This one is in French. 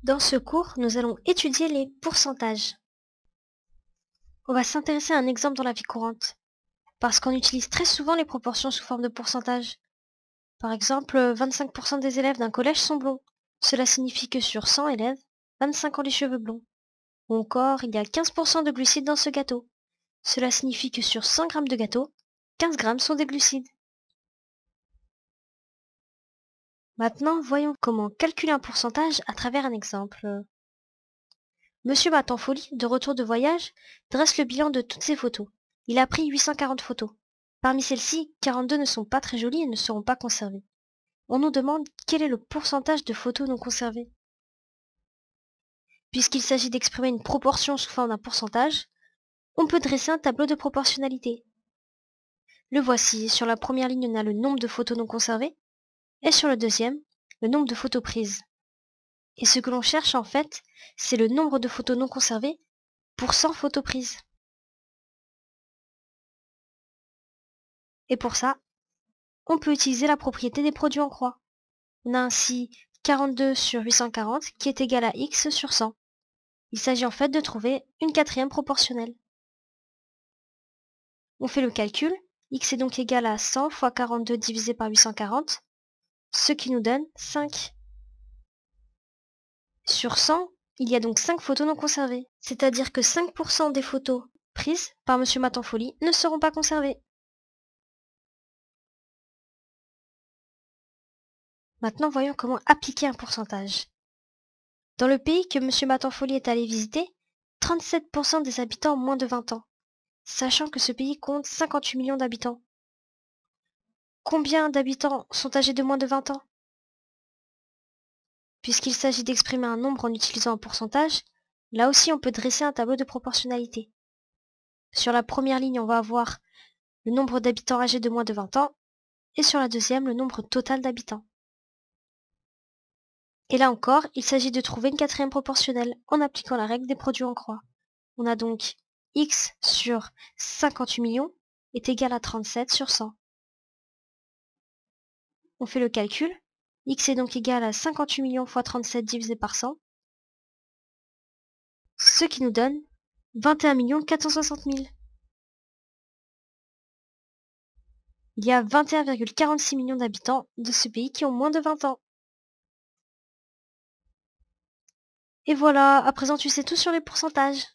Dans ce cours, nous allons étudier les pourcentages. On va s'intéresser à un exemple dans la vie courante, parce qu'on utilise très souvent les proportions sous forme de pourcentage. Par exemple, 25% des élèves d'un collège sont blonds. Cela signifie que sur 100 élèves, 25 ont les cheveux blonds. Ou encore, il y a 15% de glucides dans ce gâteau. Cela signifie que sur 100 grammes de gâteau, 15 grammes sont des glucides. Maintenant, voyons comment calculer un pourcentage à travers un exemple. Monsieur Matanfoli, de retour de voyage, dresse le bilan de toutes ses photos. Il a pris 840 photos. Parmi celles-ci, 42 ne sont pas très jolies et ne seront pas conservées. On nous demande quel est le pourcentage de photos non conservées. Puisqu'il s'agit d'exprimer une proportion sous forme d'un pourcentage, on peut dresser un tableau de proportionnalité. Le voici, sur la première ligne on a le nombre de photos non conservées, et sur le deuxième, le nombre de photos prises. Et ce que l'on cherche en fait, c'est le nombre de photos non conservées pour 100 photos prises. Et pour ça, on peut utiliser la propriété des produits en croix. On a ainsi 42 sur 840 qui est égal à x sur 100. Il s'agit en fait de trouver une quatrième proportionnelle. On fait le calcul, x est donc égal à 100 fois 42 divisé par 840, ce qui nous donne 5. Sur 100, il y a donc 5 photos non conservées, c'est-à-dire que 5% des photos prises par Monsieur Matanfoli ne seront pas conservées. Maintenant, voyons comment appliquer un pourcentage. Dans le pays que Monsieur Matanfoli est allé visiter, 37% des habitants ont moins de 20 ans, sachant que ce pays compte 58 millions d'habitants. Combien d'habitants sont âgés de moins de 20 ans? Puisqu'il s'agit d'exprimer un nombre en utilisant un pourcentage, là aussi on peut dresser un tableau de proportionnalité. Sur la première ligne, on va avoir le nombre d'habitants âgés de moins de 20 ans, et sur la deuxième, le nombre total d'habitants. Et là encore, il s'agit de trouver une quatrième proportionnelle en appliquant la règle des produits en croix. On a donc x sur 58 millions est égal à 37 sur 100. On fait le calcul. X est donc égal à 58 millions fois 37 divisé par 100, ce qui nous donne 21 460 000. Il y a 21,46 millions d'habitants de ce pays qui ont moins de 20 ans. Et voilà, à présent tu sais tout sur les pourcentages.